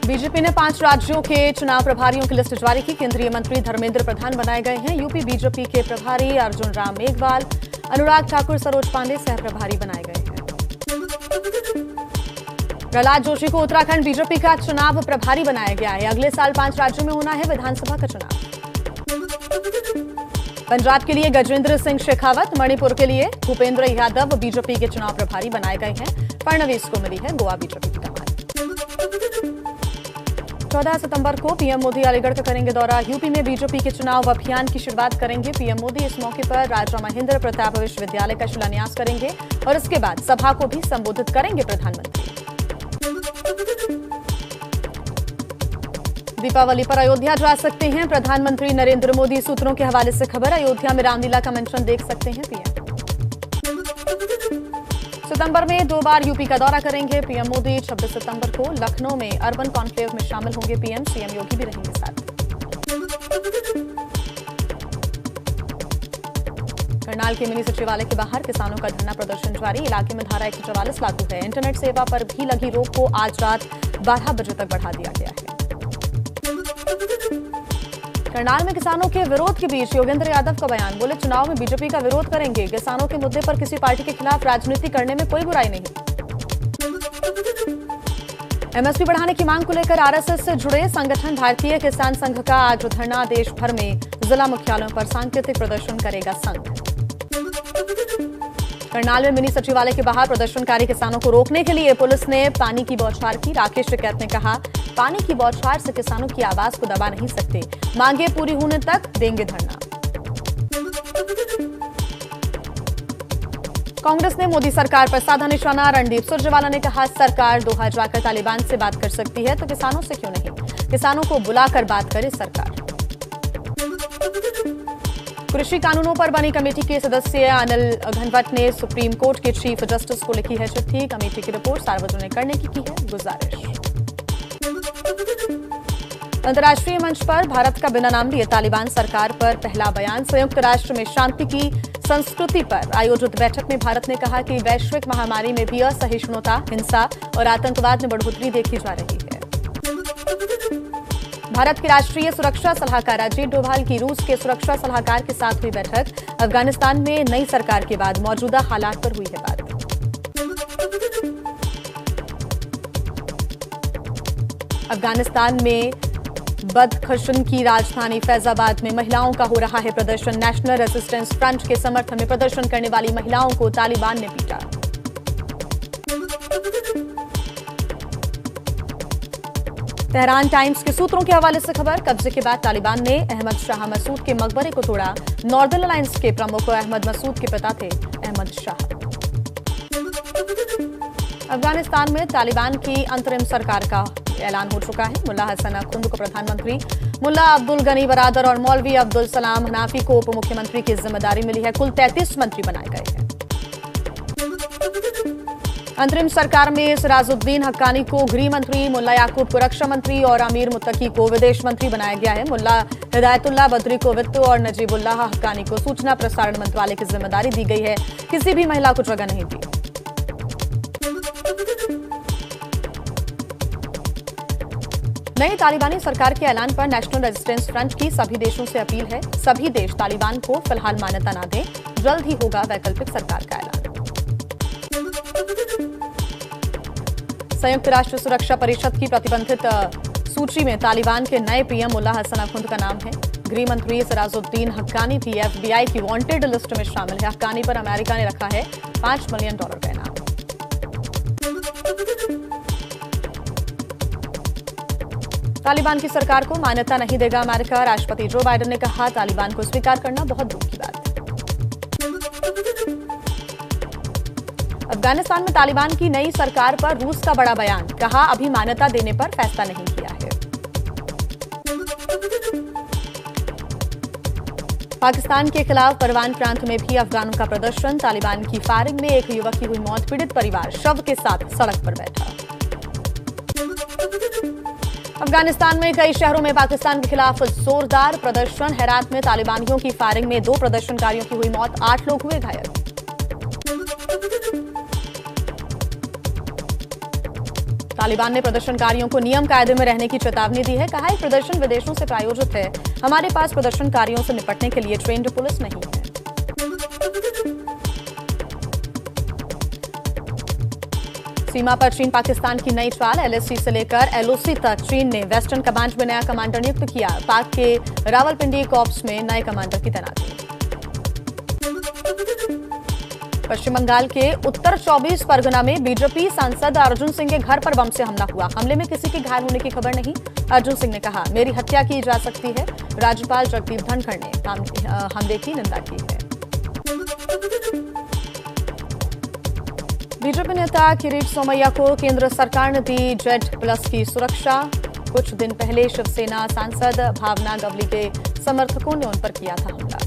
BJP ने 5 राज्यों के चुनाव प्रभारियों की लिस्ट जारी की। केंद्रीय मंत्री धर्मेंद्र प्रधान बनाए गए हैं। यूपी बीजेपी के प्रभारी अर्जुन राम मेघवाल, अनुराग ठाकुर, सरोज पांडे सह प्रभारी बनाए गए हैं। प्रहलाद जोशी को उत्तराखंड बीजेपी का चुनाव प्रभारी बनाया गया है। अगले साल 5 राज्यों में होना है विधानसभा का चुनाव। पंजाब के लिए गजेंद्र सिंह शेखावत, मणिपुर के लिए भूपेंद्र यादव बीजेपी के चुनाव प्रभारी बनाए गए हैं। फडणवीस को मिली है गोवा बीजेपी की कमान। 14 सितंबर को पीएम मोदी अलीगढ़ का करेंगे दौरा। यूपी में बीजेपी के चुनाव अभियान की शुरुआत करेंगे पीएम मोदी। इस मौके पर राजा महेंद्र प्रताप विश्वविद्यालय का शिलान्यास करेंगे और इसके बाद सभा को भी संबोधित करेंगे प्रधानमंत्री। दीपावली पर अयोध्या जा सकते हैं प्रधानमंत्री नरेंद्र मोदी। सूत्रों के हवाले से खबर, अयोध्या में रामलीला का मेंशन देख सकते हैं पीएम। सितंबर में 2 बार यूपी का दौरा करेंगे पीएम मोदी। 26 सितंबर को लखनऊ में अर्बन कॉन्क्लेव में शामिल होंगे पीएम। सीएम योगी भी रहेंगे साथ। करनाल के मिनी सचिवालय के बाहर किसानों का धरना प्रदर्शन जारी। इलाके में धारा 144 लागू है। इंटरनेट सेवा पर भी लगी रोक को आज रात 12 बजे तक बढ़ा दिया गया है। करनाल में किसानों के विरोध के बीच योगेंद्र यादव का बयान, बोले चुनाव में बीजेपी का विरोध करेंगे। किसानों के मुद्दे पर किसी पार्टी के खिलाफ राजनीति करने में कोई बुराई नहीं। एमएसपी बढ़ाने की मांग को लेकर आरएसएस से जुड़े संगठन भारतीय किसान संघ का आज धरना। देश भर में जिला मुख्यालयों पर सांकेतिक प्रदर्शन करेगा संघ। करनाल में मिनी सचिवालय के बाहर प्रदर्शनकारी किसानों को रोकने के लिए पुलिस ने पानी की बौछार की। राकेश टिकैत ने कहा, पानी की बौछार से किसानों की आवाज को दबा नहीं सकते, मांगे पूरी होने तक देंगे धरना। कांग्रेस ने मोदी सरकार पर साधा निशाना। रणदीप सुरजेवाला ने कहा, सरकार दोहा जाकर तालिबान से बात कर सकती है तो किसानों से क्यों नहीं? किसानों को बुलाकर बात करे सरकार। कृषि कानूनों पर बनी कमेटी के सदस्य अनिल घनवट ने सुप्रीम कोर्ट के चीफ जस्टिस को लिखी है चिट्ठी। कमेटी की रिपोर्ट सार्वजनिक करने की है गुजारिश। अंतर्राष्ट्रीय मंच पर भारत का बिना नाम लिए तालिबान सरकार पर पहला बयान। संयुक्त राष्ट्र में शांति की संस्कृति पर आयोजित बैठक में भारत ने कहा कि वैश्विक महामारी में भी असहिष्णुता, हिंसा और आतंकवाद में बढ़ोतरी देखी जा रही है। भारत के राष्ट्रीय सुरक्षा सलाहकार अजीत डोभाल की रूस के सुरक्षा सलाहकार के साथ हुई बैठक। अफगानिस्तान में नई सरकार के बाद मौजूदा हालात पर हुई है बात। अफगानिस्तान में बदखशन की राजधानी फैजाबाद में महिलाओं का हो रहा है प्रदर्शन। नेशनल रेजिस्टेंस फ्रंट के समर्थन में प्रदर्शन करने वाली महिलाओं को तालिबान ने पीटा। तेहरान टाइम्स के सूत्रों के हवाले से खबर, कब्जे के बाद तालिबान ने अहमद शाह मसूद के मकबरे को तोड़ा। नॉर्दर्न अलायंस के प्रमुख अहमद मसूद के पिता थे अहमद शाह। अफगानिस्तान में तालिबान की अंतरिम सरकार का ऐलान हो चुका है। मुल्ला हसन अख्तुंद को प्रधानमंत्री, मुल्ला अब्दुल गनी बरादर और मौलवी अब्दुल सलाम हनाफी को उप मुख्यमंत्री की जिम्मेदारी मिली है। कुल 33 मंत्री बनाए गए हैं। अंतरिम सरकार में सिराजुद्दीन हक्कानी को गृह मंत्री, मुल्ला याकूब को रक्षा मंत्री और अमीर मुत्तकी को विदेश मंत्री बनाया गया है। मुल्ला हिदायतुल्लाह बद्री को वित्त और नजीबुल्लाह हक्कानी को सूचना प्रसारण मंत्रालय की जिम्मेदारी दी गई है। किसी भी महिला को जगह नहीं दी। नई तालिबानी सरकार के ऐलान पर नेशनल रेजिस्टेंस फ्रंट की सभी देशों से अपील है, सभी देश तालिबान को फिलहाल मान्यता न दें। जल्द ही होगा वैकल्पिक सरकार का ऐलान। संयुक्त राष्ट्र सुरक्षा परिषद की प्रतिबंधित सूची में तालिबान के नए पीएम मुल्ला हसन अख्तुंद का नाम है। गृह मंत्री सिराजुद्दीन हक्कानी भी एफबीआई की वांटेड लिस्ट में शामिल है। हक्कानी पर अमेरिका ने रखा है $5 मिलियन का इनाम। तालिबान की सरकार को मान्यता नहीं देगा अमेरिका। राष्ट्रपति जो बाइडेन ने कहा, तालिबान को स्वीकार करना बहुत दूर की बात है। अफगानिस्तान में तालिबान की नई सरकार पर रूस का बड़ा बयान, कहा अभी मान्यता देने पर फैसला नहीं किया है। पाकिस्तान के खिलाफ परवान प्रांत में भी अफगानों का प्रदर्शन। तालिबान की फायरिंग में एक युवक की हुई मौत। पीड़ित परिवार शव के साथ सड़क पर बैठा। अफगानिस्तान में कई शहरों में पाकिस्तान के खिलाफ जोरदार प्रदर्शन। हेरात में तालिबानियों की फायरिंग में 2 प्रदर्शनकारियों की हुई मौत, 8 लोग हुए घायल। तालिबान ने प्रदर्शनकारियों को नियम कायदे में रहने की चेतावनी दी है। कहा है प्रदर्शन विदेशों से प्रायोजित है, हमारे पास प्रदर्शनकारियों से निपटने के लिए ट्रेंड पुलिस नहीं है। सीमा पर चीन पाकिस्तान की नई चाल, एलएसी से लेकर एलओसी तक चीन ने वेस्टर्न कमांड में नया कमांडर नियुक्त किया। पाक के रावलपिंडी कॉर्प्स में नए कमांडर की तैनाती। पश्चिम बंगाल के उत्तर 24 परगना में बीजेपी सांसद अर्जुन सिंह के घर पर बम से हमला हुआ। हमले में किसी के घायल होने की खबर नहीं। अर्जुन सिंह ने कहा, मेरी हत्या की जा सकती है। राज्यपाल जगदीप धनखड़ ने हमले की निंदा की है। बीजेपी नेता किरीट सोमैया को केंद्र सरकार ने दी जेड+ की सुरक्षा। कुछ दिन पहले शिवसेना सांसद भावना गवली के समर्थकों ने उन पर किया था हमला।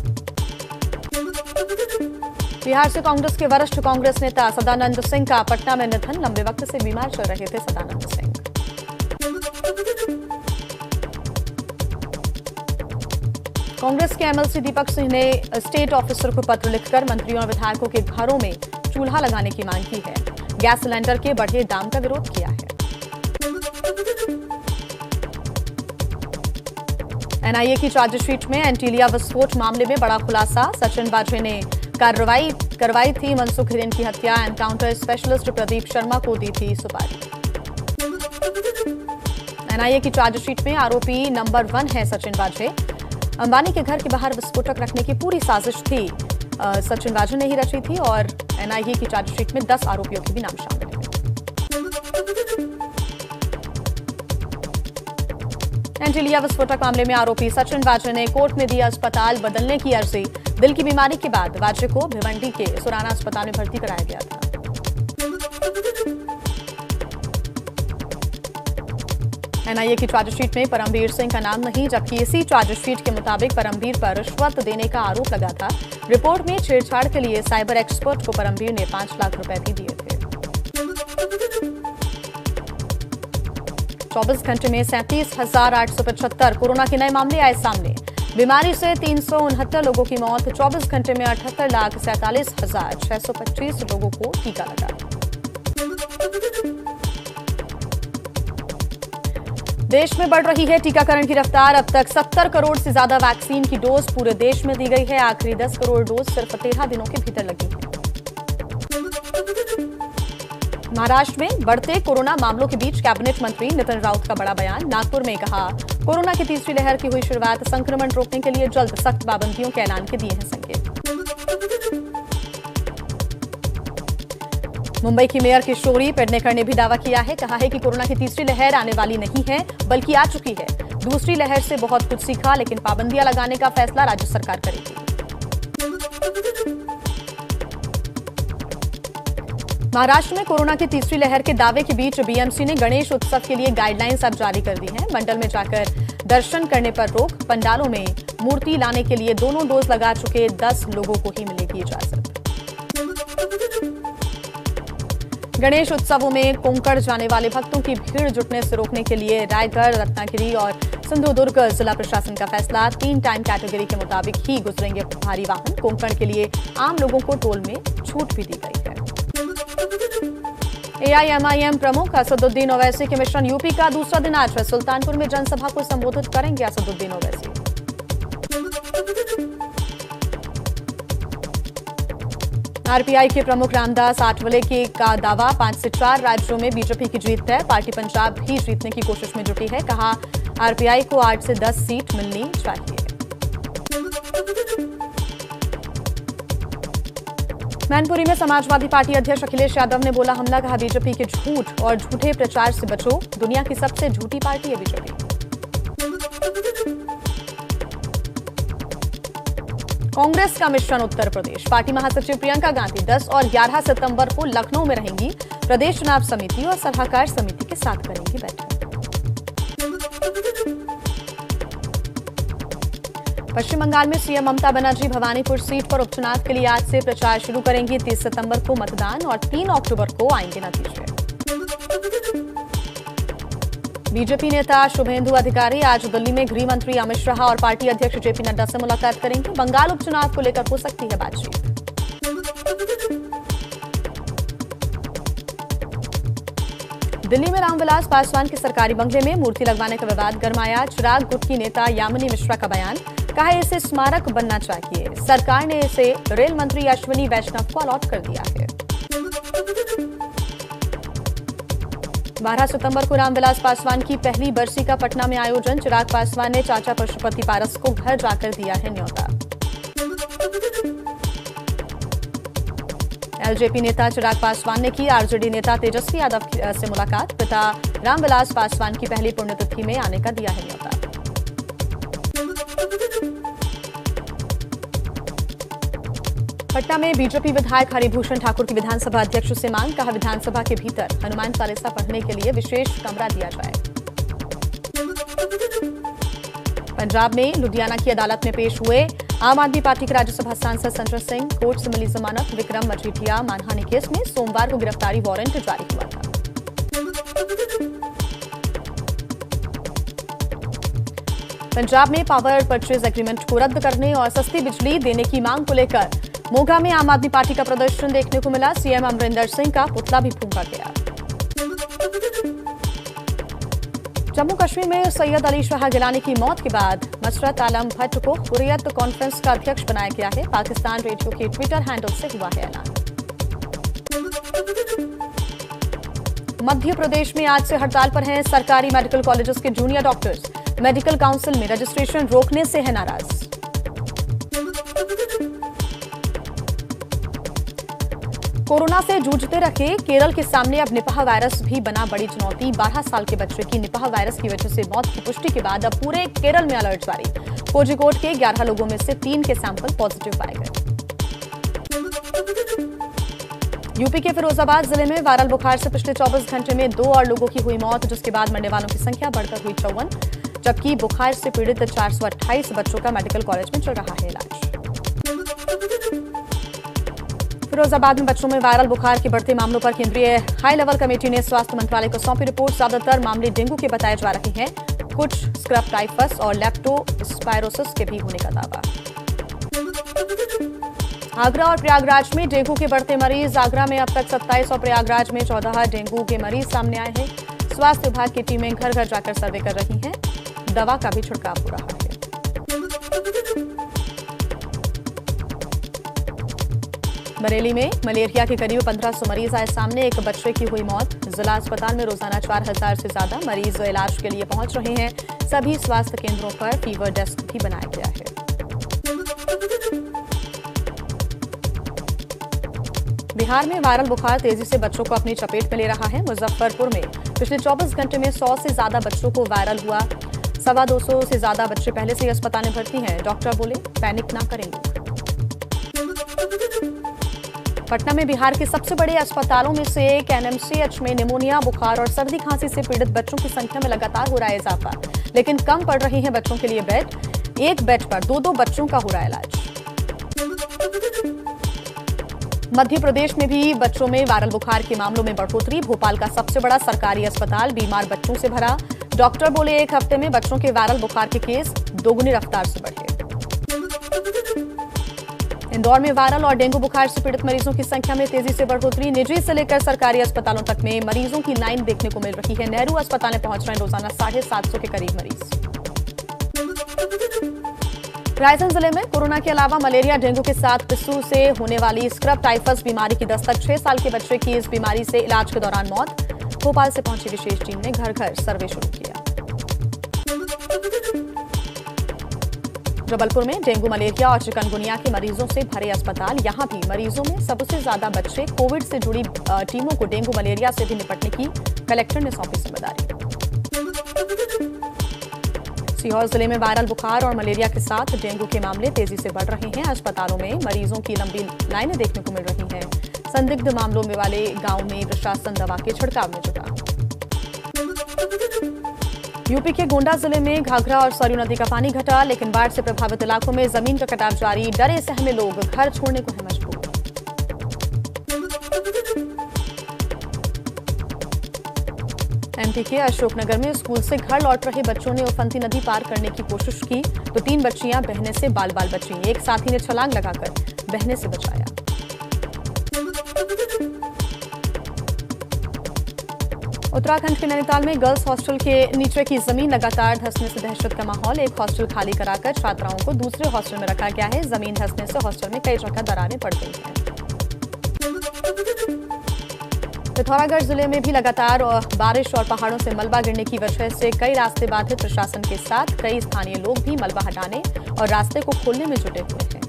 बिहार से कांग्रेस के वरिष्ठ कांग्रेस नेता सदानंद सिंह का पटना में निधन। लंबे वक्त से बीमार चल रहे थे सदानंद सिंह। कांग्रेस के एमएलसी दीपक सिंह ने स्टेट ऑफिसर को पत्र लिखकर मंत्रियों और विधायकों के घरों में चूल्हा लगाने की मांग की है। गैस सिलेंडर के बढ़े दाम का विरोध किया है। एनआईए की चार्जशीट में एंटीलिया विस्फोट मामले में बड़ा खुलासा। सचिन वाजे ने कार्रवाई करवाई थी। मनसुख हिरेन की हत्या एनकाउंटर स्पेशलिस्ट प्रदीप शर्मा को दी थी सुपारी। एनआईए की चार्जशीट में आरोपी नंबर 1 है सचिन वाजे। अंबानी के घर के बाहर विस्फोटक रखने की पूरी साजिश थी सचिन वाजे ने ही रची थी और एनआईए की चार्जशीट में 10 आरोपियों के भी नाम शामिल हैं। एंटीलिया विस्फोटक मामले में आरोपी सचिन वाजे ने कोर्ट में दी अस्पताल बदलने की अर्जी। दिल की बीमारी के बाद वाजे को भिवंडी के सुराना अस्पताल में भर्ती कराया गया था। एनआईए की चार्जशीट में परमबीर सिंह का नाम नहीं, जबकि इसी चार्जशीट के मुताबिक परमबीर पर रिश्वत देने का आरोप लगा था। रिपोर्ट में छेड़छाड़ के लिए साइबर एक्सपर्ट को परमबीर ने 5 लाख रुपए भी दिए थे। 24 घंटे में 37,875 कोरोना के नए मामले आए सामने। बीमारी से 369 लोगों की मौत। 24 घंटे में 78,47,625 लोगों को टीका लगा। देश में बढ़ रही है टीकाकरण की रफ्तार। अब तक 70 करोड़ से ज्यादा वैक्सीन की डोज पूरे देश में दी गई है। आखिरी 10 करोड़ डोज सिर्फ 13 दिनों के भीतर लगी है। महाराष्ट्र में बढ़ते कोरोना मामलों के बीच कैबिनेट मंत्री नितिन राउत का बड़ा बयान। नागपुर में कहा, कोरोना की तीसरी लहर की हुई शुरुआत। संक्रमण रोकने के लिए जल्द सख्त पाबंदियों के ऐलान के दिए हैं संकेत। मुंबई की मेयर किशोरी पेडनेकर ने भी दावा किया है। कहा है कि कोरोना की तीसरी लहर आने वाली नहीं है, बल्कि आ चुकी है। दूसरी लहर से बहुत कुछ सीखा, लेकिन पाबंदियां लगाने का फैसला राज्य सरकार करेगी। महाराष्ट्र में कोरोना की तीसरी लहर के दावे के बीच बीएमसी ने गणेश उत्सव के लिए गाइडलाइंस अब जारी कर दी हैं। मंडल में जाकर दर्शन करने पर रोक। पंडालों में मूर्ति लाने के लिए दोनों डोज लगा चुके 10 लोगों को ही मिलेगी इजाजत। गणेश उत्सवों में कोंकण जाने वाले भक्तों की भीड़ जुटने से रोकने के लिए रायगढ़, रत्नागिरी और सिंधुदुर्ग जिला प्रशासन का फैसला। 3 टाइम कैटेगरी के मुताबिक ही गुजरेंगे भारी वाहन। कोंकण के लिए आम लोगों को टोल में छूट भी दी गई है। एआईएमआईएम प्रमुख असदुद्दीन ओवैसी के मिशन यूपी का दूसरा दिन आज है। सुल्तानपुर में जनसभा को संबोधित करेंगे असदुद्दीन ओवैसी। आरपीआई के प्रमुख रामदास आठवले का दावा, 5 से 4 राज्यों में बीजेपी की जीत है। पार्टी पंजाब भी जीतने की कोशिश में जुटी है। कहा, आरपीआई को 8 से 10 सीट मिलनी चाहिए। मैनपुरी में समाजवादी पार्टी अध्यक्ष अखिलेश यादव ने बोला हमला। कहा, बीजेपी के झूठ और झूठे प्रचार से बचो। दुनिया की सबसे झूठी पार्टी है बीजेपी। कांग्रेस का मिशन उत्तर प्रदेश। पार्टी महासचिव प्रियंका गांधी 10 और 11 सितंबर को लखनऊ में रहेंगी। प्रदेश चुनाव समिति और सलाहकार समिति के साथ करेंगी बैठक। पश्चिम बंगाल में सीएम ममता बनर्जी भवानीपुर सीट पर उपचुनाव के लिए आज से प्रचार शुरू करेंगी। 30 सितंबर को मतदान और 3 अक्टूबर को आएंगे नतीजे। बीजेपी नेता शुभेंदु अधिकारी आज दिल्ली में गृह मंत्री अमित शाह और पार्टी अध्यक्ष जेपी नड्डा से मुलाकात करेंगे। बंगाल उपचुनाव को लेकर हो सकती है बातचीत। दिल्ली में रामविलास पासवान के सरकारी बंगले में मूर्ति लगवाने का विवाद गरमाया। चिराग गुट की नेता यामिनी मिश्रा का बयान, कहा इसे स्मारक बनना चाहिए। सरकार ने इसे रेल मंत्री अश्विनी वैष्णव को अलॉट कर दिया है। 12 सितंबर को रामविलास पासवान की पहली बरसी का पटना में आयोजन। चिराग पासवान ने चाचा पशुपति पारस को घर जाकर दिया है न्योता। एलजेपी नेता चिराग पासवान ने की आरजेडी नेता तेजस्वी यादव से मुलाकात। पिता रामविलास पासवान की पहली पुण्यतिथि में आने का दिया है न्योता। पटना में बीजेपी विधायक हरिभूषण ठाकुर की विधानसभा अध्यक्ष से मांग, कहा विधानसभा के भीतर हनुमान चालीसा पढ़ने के लिए विशेष कमरा दिया जाए। पंजाब में लुधियाना की अदालत में पेश हुए आम आदमी पार्टी के राज्यसभा सांसद संजय सिंह। कोर्ट से मिली जमानत। विक्रम मजीठिया मानहानि केस में सोमवार को गिरफ्तारी वारंट जारी हुआ था। पंजाब में पावर परचेज एग्रीमेंट को रद्द करने और सस्ती बिजली देने की मांग को लेकर मोगा में आम आदमी पार्टी का प्रदर्शन देखने को मिला। सीएम अमरिंदर सिंह का पुतला भी फूंका गया। जम्मू कश्मीर में सैयद अली शाह गिलानी की मौत के बाद मसरत आलम भट्ट को हुर्रियत कॉन्फ्रेंस का अध्यक्ष बनाया गया है। पाकिस्तान रेडियो के ट्विटर हैंडल से हुआ है ऐलान। मध्य प्रदेश में आज से हड़ताल पर हैं सरकारी मेडिकल कॉलेजेस के जूनियर डॉक्टर्स। मेडिकल काउंसिल में रजिस्ट्रेशन रोकने से है नाराज। कोरोना से जूझते रहे केरल के सामने अब निपाह वायरस भी बना बड़ी चुनौती। 12 साल के बच्चे की निपाह वायरस की वजह से मौत की पुष्टि के बाद अब पूरे केरल में अलर्ट जारी। कोझिकोड के 11 लोगों में से 3 के सैंपल पॉजिटिव पाए गए। यूपी के फिरोजाबाद जिले में वायरल बुखार से पिछले 24 घंटे में 2 और लोगों की हुई मौत, जिसके बाद मरने वालों की संख्या बढ़कर हुई 54, जबकि बुखार से पीड़ित 428 बच्चों का मेडिकल कॉलेज में चल रहा है इलाज। फिरोजाबाद में बच्चों में वायरल बुखार के बढ़ते मामलों पर केंद्रीय हाई लेवल कमेटी ने स्वास्थ्य मंत्रालय को सौंपी रिपोर्ट। ज्यादातर मामले डेंगू के बताए जा रहे हैं। कुछ स्क्रब टाइफस और लेप्टोस्पायरोसिस के भी होने का दावा। आगरा और प्रयागराज में डेंगू के बढ़ते मरीज। आगरा में अब तक 27 और प्रयागराज में 14 डेंगू के मरीज सामने आए हैं। स्वास्थ्य विभाग की टीमें घर घर जाकर सर्वे कर रही हैं। दवा का भी छिड़काव हो रहा है। बरेली में मलेरिया के करीब 1500 मरीज आए सामने। एक बच्चे की हुई मौत। जिला अस्पताल में रोजाना 4000 से ज्यादा मरीज इलाज के लिए पहुंच रहे हैं। सभी स्वास्थ्य केंद्रों पर फीवर डेस्क भी बनाया गया है। बिहार में वायरल बुखार तेजी से बच्चों को अपनी चपेट में ले रहा है। मुजफ्फरपुर में पिछले 24 घंटे में 100 से ज्यादा बच्चों को वायरल हुआ। 250 से ज्यादा बच्चे पहले से ही अस्पताल में भर्ती हैं। डॉक्टर बोले पैनिक ना करें लोग। पटना में बिहार के सबसे बड़े अस्पतालों में से एक एनएमसीएच में निमोनिया, बुखार और सर्दी खांसी से पीड़ित बच्चों की संख्या में लगातार हो रहा है इजाफा, लेकिन कम पड़ रहे हैं बच्चों के लिए बेड। एक बेड पर 2-2 बच्चों का हो रहा है इलाज। मध्य प्रदेश में भी बच्चों में वायरल बुखार के मामलों में बढ़ोतरी। भोपाल का सबसे बड़ा सरकारी अस्पताल बीमार बच्चों से भरा। डॉक्टर बोले एक हफ्ते में बच्चों के वायरल बुखार के केस दोगुनी रफ्तार से बढ़े। इंदौर में वायरल और डेंगू बुखार से पीड़ित मरीजों की संख्या में तेजी से बढ़ोतरी। निजी से लेकर सरकारी अस्पतालों तक में मरीजों की लाइन देखने को मिल रही है। नेहरू अस्पताल में पहुंच रहे हैं रोजाना 750 के करीब मरीज। रायसेन जिले में कोरोना के अलावा मलेरिया, डेंगू के साथ पिस्सू से होने वाली स्क्रब टाइफस बीमारी की दस्तक। 6 साल के बच्चे की इस बीमारी से इलाज के दौरान मौत। भोपाल से पहुंची विशेष टीम ने घर घर सर्वे शुरू किया। जबलपुर में डेंगू, मलेरिया और चिकनगुनिया के मरीजों से भरे अस्पताल। यहां भी मरीजों में सबसे ज्यादा बच्चे। कोविड से जुड़ी टीमों को डेंगू, मलेरिया से भी निपटने की कलेक्टर ने सौंपी जिम्मेदारी। सीहोर जिले में वायरल बुखार और मलेरिया के साथ डेंगू के मामले तेजी से बढ़ रहे हैं। अस्पतालों में मरीजों की लंबी लाइनें देखने को मिल रही हैं। संदिग्ध मामलों में वाले गांव में प्रशासन दवा के छिड़काव में जुटा। यूपी के गोंडा जिले में घाघरा और सरयू नदी का पानी घटा, लेकिन बाढ़ से प्रभावित इलाकों में जमीन का कटाव जारी। डरे सहमे लोग घर छोड़ने को है मजबूर। एमपी के अशोकनगर में स्कूल से घर लौट रहे बच्चों ने उफनती नदी पार करने की कोशिश की तो 3 बच्चियां बहने से बाल बाल बची। एक साथी ने छलांग लगाकर बहने से बचाया। उत्तराखंड के नैनीताल में गर्ल्स हॉस्टल के नीचे की जमीन लगातार धंसने से दहशत का माहौल। एक हॉस्टल खाली कराकर छात्राओं को दूसरे हॉस्टल में रखा गया है। जमीन धंसने से हॉस्टल में कई जगह दरारें पड़ गई हैं। पिथौरागढ़ जिले में भी लगातार बारिश और पहाड़ों से मलबा गिरने की वजह से कई रास्ते बाधित। प्रशासन के साथ कई स्थानीय लोग भी मलबा हटाने और रास्ते को खोलने में जुटे हुए हैं।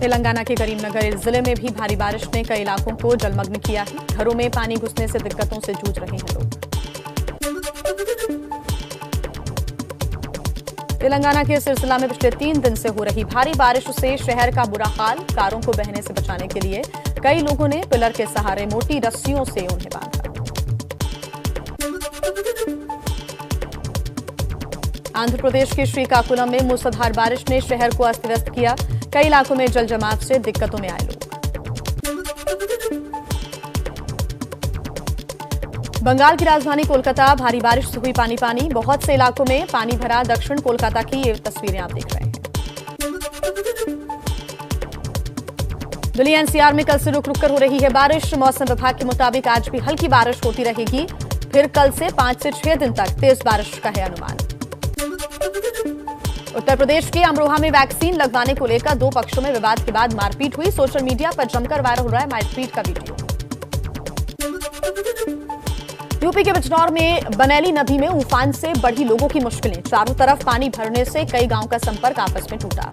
तेलंगाना के करीमनगर जिले में भी भारी बारिश ने कई इलाकों को जलमग्न किया है। घरों में पानी घुसने से दिक्कतों से जूझ रहे हैं लोग। तेलंगाना के सिलसिला में पिछले 3 दिन से हो रही भारी बारिश से शहर का बुरा हाल। कारों को बहने से बचाने के लिए कई लोगों ने पिलर के सहारे मोटी रस्सियों से उन्हें बांधा। आंध्र प्रदेश के श्रीकाकुलम में मूसलाधार बारिश ने शहर को अस्त व्यस्त किया। कई इलाकों में जल जमाव से दिक्कतों में आए लोग। बंगाल की राजधानी कोलकाता भारी बारिश से हुई पानी पानी। बहुत से इलाकों में पानी भरा। दक्षिण कोलकाता की ये तस्वीरें आप देख रहे हैं। दिल्ली एनसीआर में कल से रुक रुक कर हो रही है बारिश। मौसम विभाग के मुताबिक आज भी हल्की बारिश होती रहेगी। फिर कल से 5 से 6 दिन तक तेज बारिश का है अनुमान। उत्तर प्रदेश के अमरोहा में वैक्सीन लगवाने को लेकर 2 पक्षों में विवाद के बाद मारपीट हुई। सोशल मीडिया पर जमकर वायरल हो रहा है मारपीट का वीडियो। यूपी के बिजनौर में बनेली नदी में उफान से बढ़ी लोगों की मुश्किलें। चारों तरफ पानी भरने से कई गांव का संपर्क आपस में टूटा।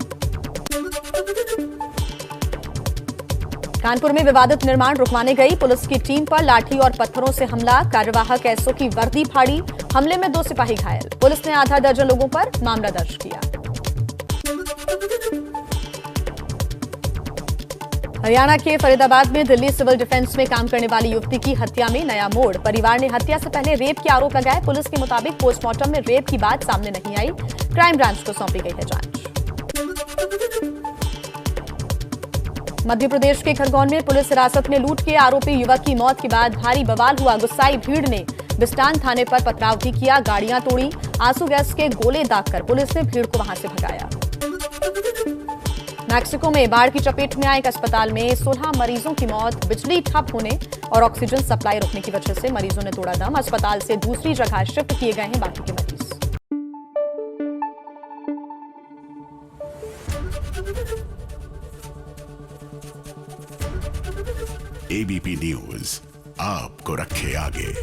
कानपुर में विवादित निर्माण रुकवाने गई पुलिस की टीम पर लाठी और पत्थरों से हमला। कार्यवाहक एसओ की वर्दी फाड़ी। हमले में 2 सिपाही घायल। पुलिस ने आधा दर्जन लोगों पर मामला दर्ज किया। हरियाणा के फरीदाबाद में दिल्ली सिविल डिफेंस में काम करने वाली युवती की हत्या में नया मोड़। परिवार ने हत्या से पहले रेप के आरोप लगाए। पुलिस के मुताबिक पोस्टमार्टम में रेप की बात सामने नहीं आई। क्राइम ब्रांच को सौंपी गई है जांच। मध्य प्रदेश के खरगोन में पुलिस हिरासत में लूट के आरोपी युवक की मौत के बाद भारी बवाल हुआ। गुस्साई भीड़ ने बिस्टान थाने पर पथराव भी किया। गाड़ियां तोड़ी। आंसू गैस के गोले दागकर पुलिस ने भीड़ को वहां से भगाया। मैक्सिको में बाढ़ की चपेट में आए एक अस्पताल में 16 मरीजों की मौत। बिजली ठप होने और ऑक्सीजन सप्लाई रुकने की वजह से मरीजों ने तोड़ा दम। अस्पताल से दूसरी जगह शिफ्ट किए गए हैं बाकी के मरीज। एबीपी न्यूज आपको रखे आगे।